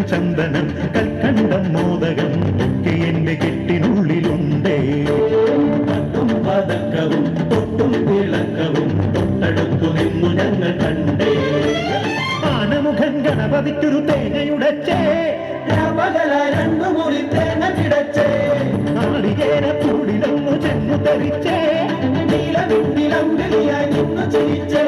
ചന്ദനം കൽക്കണ്ടം മോദകം ഒക്കെ എന്റെ കെട്ടിനുള്ളിലുണ്ടേ. പട്ടും പതക്കവും തൊട്ടും തിളക്കവും തൊട്ടടുത്തു നിന്നു ഞങ്ങൾ കണ്ടേ. ആനമുഖൻ ഗണപതിക്കൊരു തേങ്ങയുടച്ചേ, പകല രണ്ടു മുറി തേങ്ങ കിടച്ചേ. നാളികേര കൂടിലൊന്നു ചെന്നു തെറിച്ചേ, നീലവിണ്ടിലം വിളിയായി നിന്നു ചിരിച്ചേ.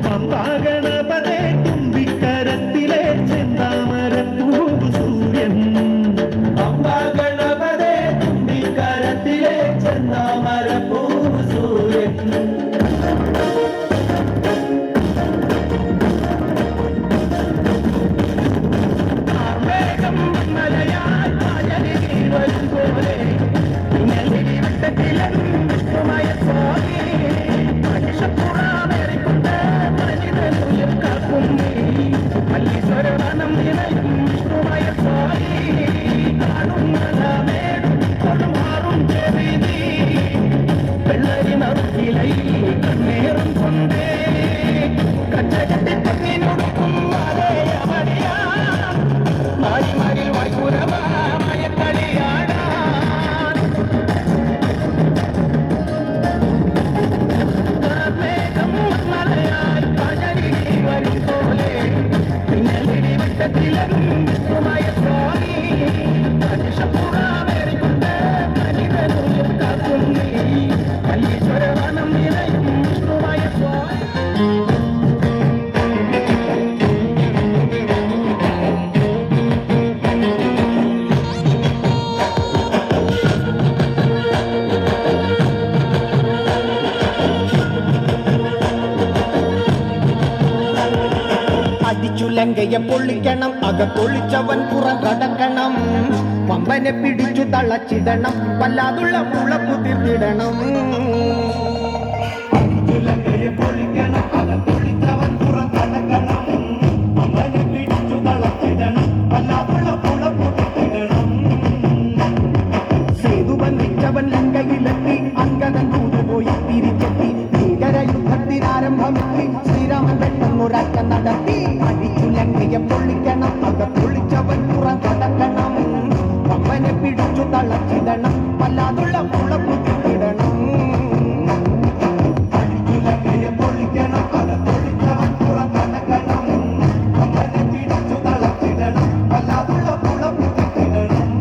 പമ്പാഗണപതേ തുമ്പിക്കരത്തിലെ ചെന്താമരപ്പൂവ് സൂര്യൻ. പമ്പാഗണപതേ തുമ്പിക്കരത്തിലെ ചെന്താമരപ്പൂവ് സൂര്യൻ. ലങ്കയെ പൊള്ളിക്കണം, അകത്തൊളിച്ചവൻ പുറം കടക്കണം. പമ്പനെ പിടിച്ചു തളച്ചിടണം, വല്ലാതുള്ള മുള കുതിർത്തിടണം. ലങ്കയെ പൊള്ളിക്കണം, അകത്തൊളിച്ചവൻ പുറം കടക്കണം. പമ്പനെ പിടിച്ചു തളച്ചിടണം, വല്ലാതുള്ള മുള കുതിർത്തിടണം. സേതു ബന്ധിച്ചവൻ ലങ്കയിലെത്തി, അങ്കദൻ കൂതുപോയി തിരിച്ചെത്തി. ഭീകരയുദ്ധത്തിനാരംഭമെത്തി, ശ്രീരാമൻ പെട്ടെന്നൊരക്ക നടത്തി. ലങ്കയെ പൊള്ളിക്കണം, അകത്തൊളിച്ചവൻ പുറം കടക്കണം. പമ്പനെ പിടിച്ചു തളച്ചിടണം, വല്ലാതുള്ള മുള കുതിർത്തിടണം. ലങ്കയെ പൊള്ളിക്കണം, അകത്തൊളിച്ചവൻ പുറം കടക്കണം. പമ്പനെ പിടിച്ചു തളച്ചിടണം, വല്ലാതുള്ള മുള കുതിർത്തിടണം.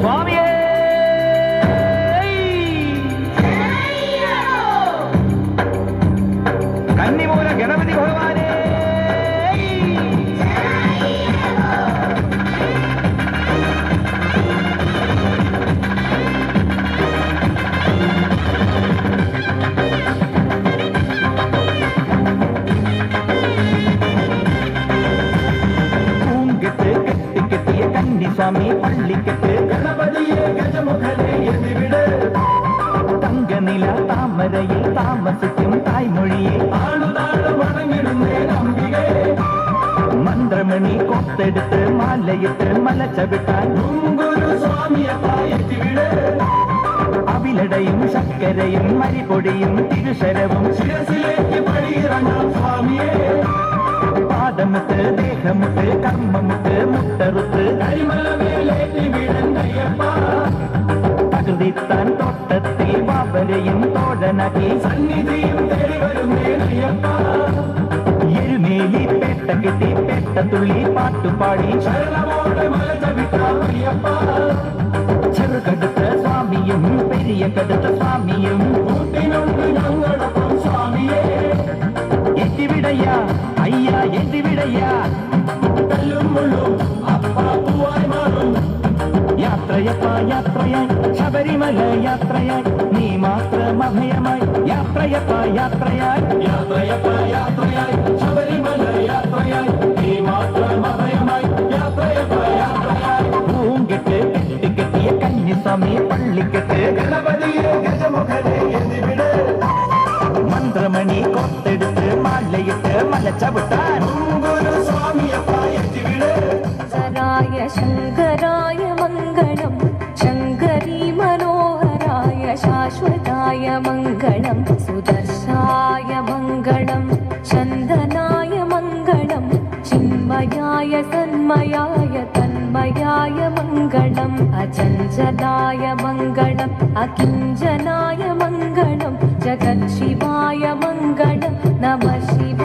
സ്വാമിയേ കന്നിമൂല ഗണപതി ഭഗവാനേ സ്വാമി പള്ളിക്കെട്ട് ഗണപതിയെ ഗജമുഖനെ എതിവിട് തങ്കനില താമരയിൽ താമസിക്കും തായ്മൊഴിയെ ആളുതാഴ് വണങ്ങിടുന്നേ അംബികേ മന്ത്രമണി കൊത്തെടുത്ത് മാലയിട്ട് മല ചവിട്ടാൻ ഗുരു സ്വാമിയപ്പ എത്തിവിട് അവിലടയും ശർക്കരയും മരിപൊടിയും തിരുശരവും ശിരസിലേക്ക് പടിയിറങ്ങാം സ്വാമിയെ പാദമുട്ട് ദേഹമുട്ട് കർമ്മമുട്ട് മുട്ടറുത്ത് കരിമലമേലേറ്റി വീടന്തയ്യപ്പ പ്രകൃതിത്താൻ തോട്ടത്തിൽ ബാബരയും തോഴനാക്കി സന്നിധിയും തേടി വരുന്നേ അയ്യപ്പ എരുമേലി പേട്ട കെട്ടി പേട്ടത്തുള്ളി പാട്ടുപാടി ശരണമോടെ മല ചവിട്ടാം അയ്യപ്പ ചെറുകടുത്ത സ്വാമിയും പെരിയ കടുത്ത സ്വാമിയും കൂട്ടിനുണ്ട് ഞങ്ങളൊപ്പം സ്വാമിയെ എത്തിവിടയ്യാ അയ്യാ എത്തിവിടയ്യാ കല്ലും മുള്ളും അപ്പാപ്പുവായി മാറും യാത്രയപ്പ യാത്രയായി ശബരിമല യാത്രയായി നീ മാത്രം അഭയമായി യാത്രയപ്പ യാത്രയായി യാത്രയപ്പ യാത്രയായി ശബരിമല യാത്രയായി നീ മാത്രം അഭയമായി യാത്രയപ്പ യാത്രയായി പൂങ്കെട്ട് കെട്ടിക്കെട്ടിയ കന്നിസ്വാമി പള്ളിക്കെട്ട് ഗണപതിയെ ഗജമുഖനെ എതിവിട് മന്ത്രമണി കൊത്തെടുത്ത് മാലയിട്ട് മല ചവിട്ടാൻ ഗുരു സ്വാമിയപ്പ എത്തിവിട് ശങ്കരായ ശങ്കരായ മംഗളം ശങ്കരീ മനോഹരായ ശാശ്വതായ മംഗളം സുദർശായ മംഗളം ചന്ദനായ മംഗളം ചിന്മയായ സന്മയായ തന്മയായ മംഗളം അചഞ്ചലായ മംഗളം അകിഞ്ചനായ മംഗളം ജഗത് ശിവായ മംഗളം നമഃ ശിവായ